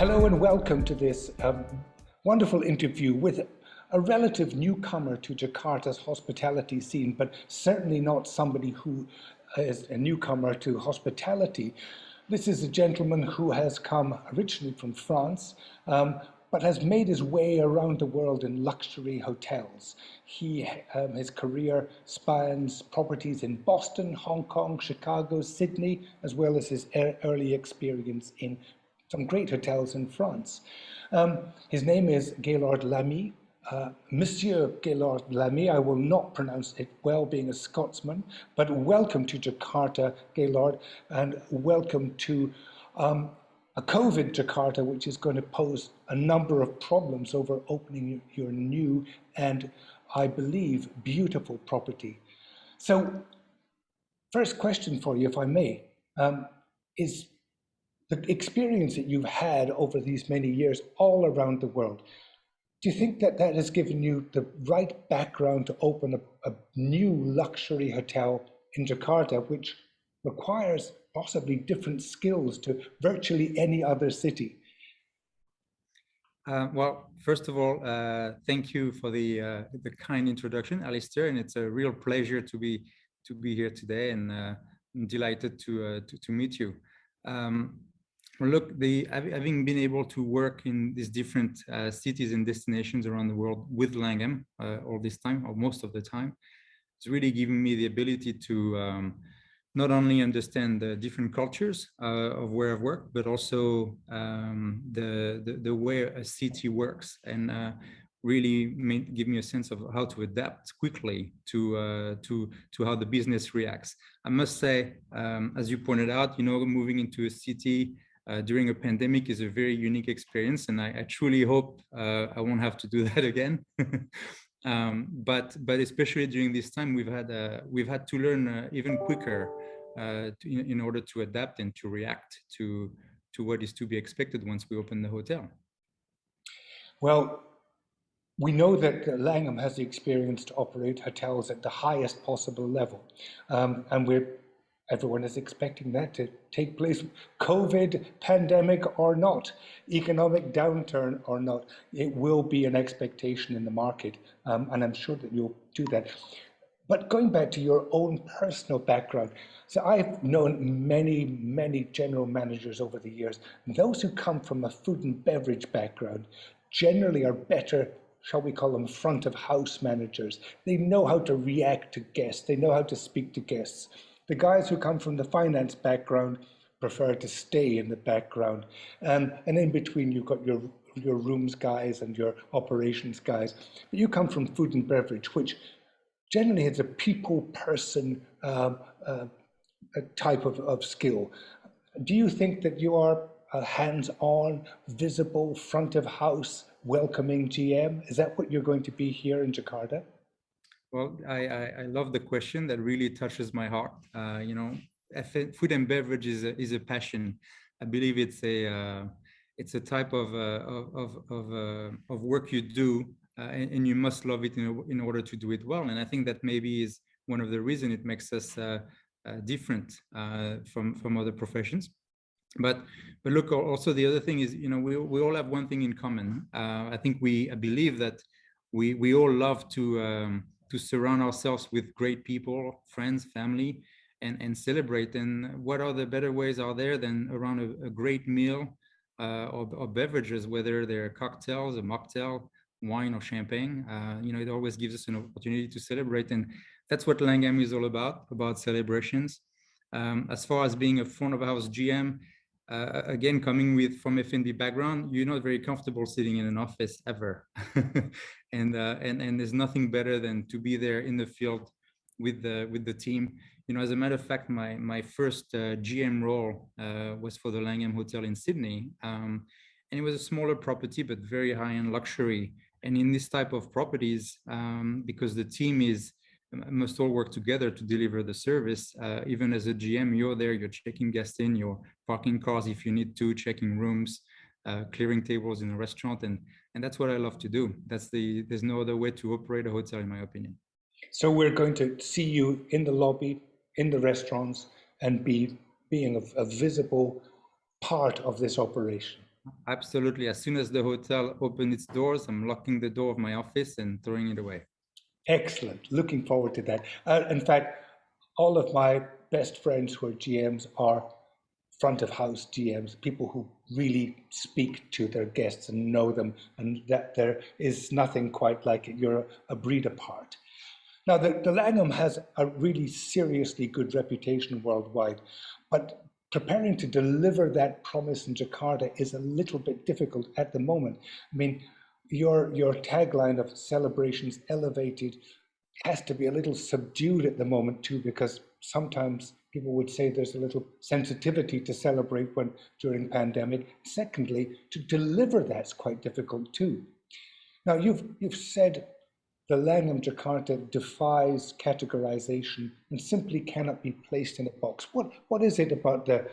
Hello and welcome to this wonderful interview with a relative newcomer to Jakarta's hospitality scene, but certainly not somebody who is a newcomer to hospitality. This is a gentleman who has come originally from France, but has made his way around the world in luxury hotels. His career spans properties in Boston, Hong Kong, Chicago, Sydney, as well as his early experience in some great hotels in France. His name is Gaylord Lamy. Monsieur Gaylord Lamy, I will not pronounce it well being a Scotsman, but welcome to Jakarta, Gaylord, and welcome to a COVID Jakarta, which is going to pose a number of problems over opening your new and, I believe, beautiful property. So, first question for you, if I may, is the experience that you've had over these many years all around the world, do you think that that has given you the right background to open a new luxury hotel in Jakarta, which requires possibly different skills to virtually any other city? Well, first of all, thank you for the kind introduction, Alistair, and it's a real pleasure to be here today, and I'm delighted to meet you. Look, having been able to work in these different cities and destinations around the world with Langham all this time, or most of the time, it's really given me the ability to not only understand the different cultures of where I've worked, but also the way a city works, and really give me a sense of how to adapt quickly to how the business reacts. I must say, as you pointed out, moving into a city during a pandemic is a very unique experience, and I truly hope I won't have to do that again. But especially during this time, we've had to learn even quicker in order to adapt and to react to what is to be expected once we open the hotel. Well, we know that Langham has the experience to operate hotels at the highest possible level, and everyone is expecting that to take place, COVID, pandemic or not, economic downturn or not. It will be an expectation in the market, and I'm sure that you'll do that. But going back to your own personal background, so I've known many, many general managers over the years, and those who come from a food and beverage background generally are better, shall we call them, front of house managers. They know how to react to guests. They know how to speak to guests. The guys who come from the finance background prefer to stay in the background. And in between, you've got your rooms guys and your operations guys. But you come from food and beverage, which generally is a people person type of skill. Do you think that you are a hands-on, visible, front of house, welcoming GM? Is that what you're going to be here in Jakarta? Well, I love the question. That really touches my heart. Food and beverage is a passion. I believe it's a type of work you do, and you must love it in order to do it well. And I think that maybe is one of the reasons it makes us different from other professions. But look, also the other thing is, we all have one thing in common. I believe that we all love to surround ourselves with great people, friends, family, and celebrate. And what are the better ways are there than around a great meal or beverages, whether they're cocktails, a mocktail, wine or champagne. It always gives us an opportunity to celebrate. And that's what Langham is all about celebrations. As far as being a front of house GM, again, coming from F&B background, you're not very comfortable sitting in an office ever. And there's nothing better than to be there in the field with the team. As a matter of fact, my first GM role was for the Langham Hotel in Sydney. And it was a smaller property, but very high-end luxury. And in this type of properties, because the team must all work together to deliver the service. Even as a GM, you're there, you're checking guests in, you're parking cars if you need to, checking rooms, clearing tables in a restaurant. And that's what I love to do. There's no other way to operate a hotel, in my opinion. So we're going to see you in the lobby, in the restaurants, and being a visible part of this operation. Absolutely. As soon as the hotel opened its doors, I'm locking the door of my office and throwing it away. Excellent. Looking forward to that. In fact, all of my best friends who are GMs are front of house GMs, people who really speak to their guests and know them, and that there is nothing quite like it. You're a breed apart. Now, the Langham has a really seriously good reputation worldwide, but preparing to deliver that promise in Jakarta is a little bit difficult at the moment. I mean, your tagline of celebrations elevated has to be a little subdued at the moment too, because sometimes people would say there's a little sensitivity to celebrate when during pandemic. Secondly, to deliver that's quite difficult too. Now you've said the Langham Jakarta defies categorization and simply cannot be placed in a box. What is it about the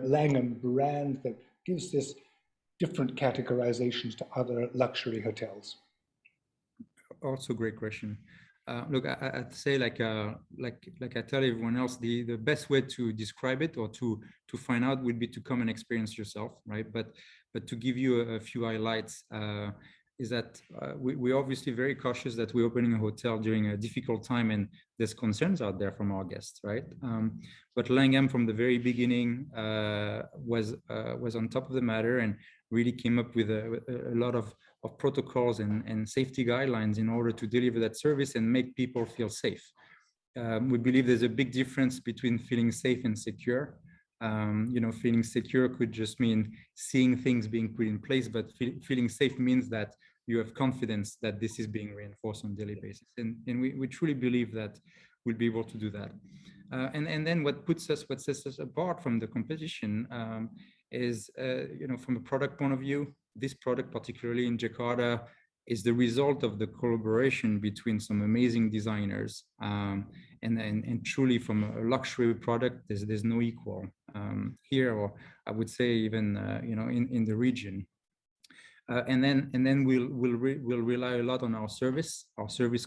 Langham brand that gives this different categorizations to other luxury hotels? Also, great question. Look, I'd say like I tell everyone else, the best way to describe it or to find out would be to come and experience yourself, right? But to give you a few highlights, is that we're obviously very cautious that we're opening a hotel during a difficult time, and there's concerns out there from our guests, right? But Langham from the very beginning was on top of the matter and really came up with a lot of protocols and safety guidelines in order to deliver that service and make people feel safe. We believe there's a big difference between feeling safe and secure. Feeling secure could just mean seeing things being put in place, but feeling safe means that you have confidence that this is being reinforced on a daily basis. And we truly believe that we'll be able to do that. And then what sets us apart from the competition is, from a product point of view, this product, particularly in Jakarta, is the result of the collaboration between some amazing designers. And truly from a luxury product, there's no equal here, or I would say even in the region. And then we'll rely a lot on our service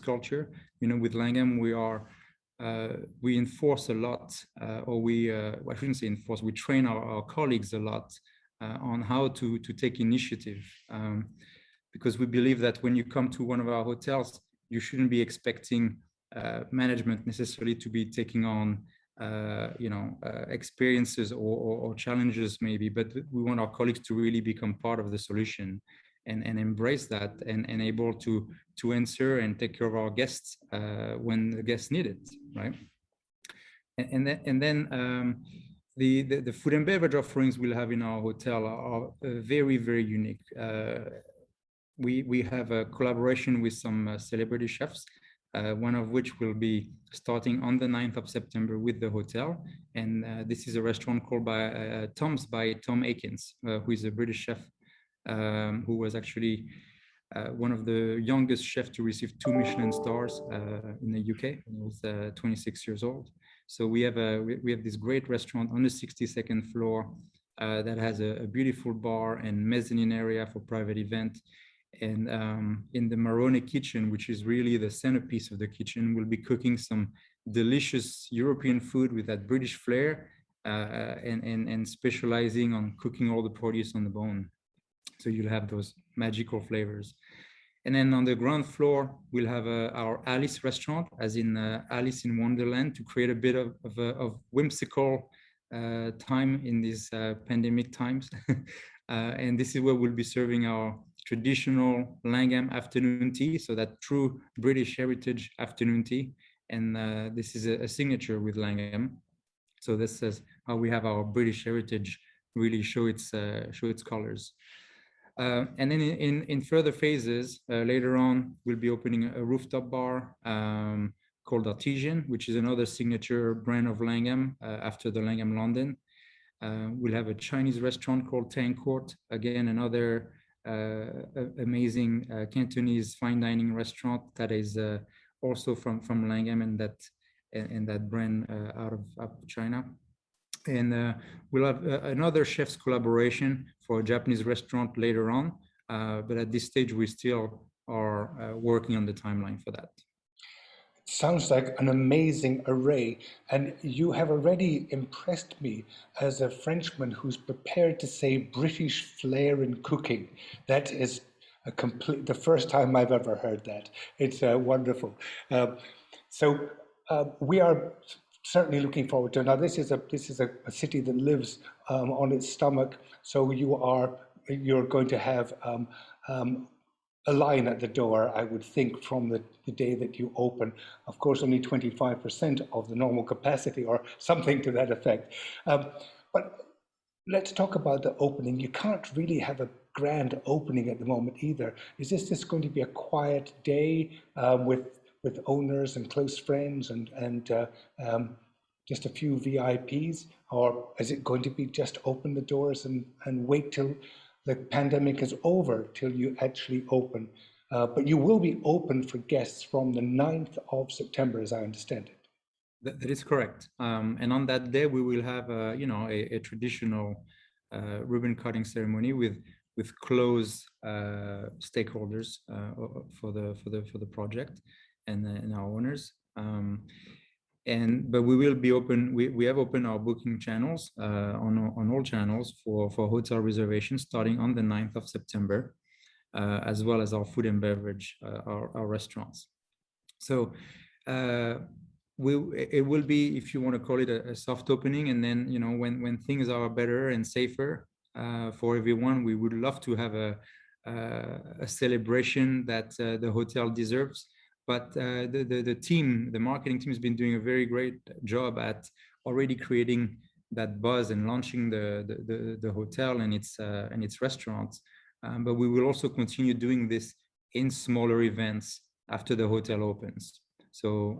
culture. With Langham, we enforce a lot, I shouldn't say enforce. We train our colleagues a lot on how to take initiative, because we believe that when you come to one of our hotels, you shouldn't be expecting management necessarily to be taking on experiences or challenges maybe, but we want our colleagues to really become part of the solution and embrace that and able to answer and take care of our guests when the guests need it, right? And then the food and beverage offerings we'll have in our hotel are very, very unique. We have a collaboration with some celebrity chefs, one of which will be starting on the 9th of September with the hotel. And this is a restaurant called by Tom's by Tom Akins, who is a British chef, who was actually one of the youngest chefs to receive 2 Michelin stars in the UK when he was 26 years old. So we have this great restaurant on the 62nd floor that has a beautiful bar and mezzanine area for private event. And in the Marone kitchen, which is really the centerpiece of the kitchen, we'll be cooking some delicious European food with that British flair, and specializing on cooking all the produce on the bone. So you'll have those magical flavors. And then on the ground floor, we'll have our Alice restaurant, as in Alice in Wonderland, to create a bit of whimsical time in these pandemic times. And this is where we'll be serving our traditional Langham afternoon tea, so that true British heritage afternoon tea. And this is a signature with Langham. So this is how we have our British heritage really show its colors. And then in further phases, later on, we'll be opening a rooftop bar called Artesian, which is another signature brand of Langham after the Langham London. We'll have a Chinese restaurant called Tang Court, again, another amazing Cantonese fine dining restaurant that is also from Langham and that brand out of China. And we'll have another chef's collaboration for a Japanese restaurant later on, but at this stage we still are working on the timeline for that. Sounds like an amazing array, and you have already impressed me as a Frenchman who's prepared to say British flair in cooking. That is the first time I've ever heard that. It's wonderful. So we are certainly looking forward to. Now, this is a city that lives on its stomach, so you're going to have a line at the door, I would think, from the day that you open. Of course, only 25% of the normal capacity, or something to that effect. But let's talk about the opening. You can't really have a grand opening at the moment either. Is this just going to be a quiet day with owners and close friends and just a few VIPs, or is it going to be just open the doors and wait till the pandemic is over till you actually open? But you will be open for guests from the 9th of September, as I understand it. That is correct. And on that day, we will have a traditional ribbon cutting ceremony with close stakeholders for the project and our owners. But we will be open. We have opened our booking channels on all channels for hotel reservations starting on the 9th of September, as well as our food and beverage, our restaurants. So it will be, if you want to call it, a soft opening, and then when things are better and safer for everyone, we would love to have a celebration that the hotel deserves. But the marketing team has been doing a very great job at already creating that buzz and launching the hotel and its restaurants. But we will also continue doing this in smaller events after the hotel opens. So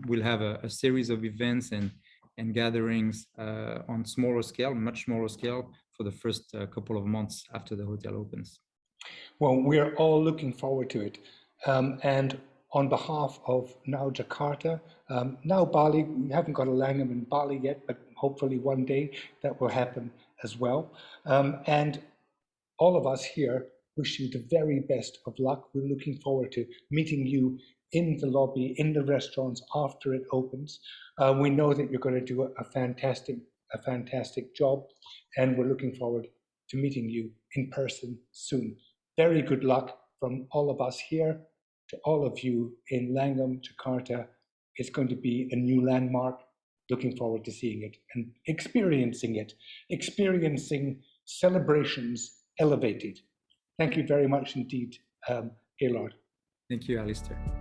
we'll have a series of events and gatherings on smaller scale, much smaller scale, for the first couple of months after the hotel opens. Well, we're all looking forward to it. And on behalf of now Jakarta, now Bali, we haven't got a Langham in Bali yet, but hopefully one day that will happen as well. And all of us here wish you the very best of luck. We're looking forward to meeting you in the lobby, in the restaurants after it opens. We know that you're going to do a fantastic job, and we're looking forward to meeting you in person soon. Very good luck from all of us here to all of you in Langham, Jakarta. It's going to be a new landmark. Looking forward to seeing it and experiencing it, experiencing celebrations elevated. Thank you very much indeed, Gaylord. Thank you, Alistair.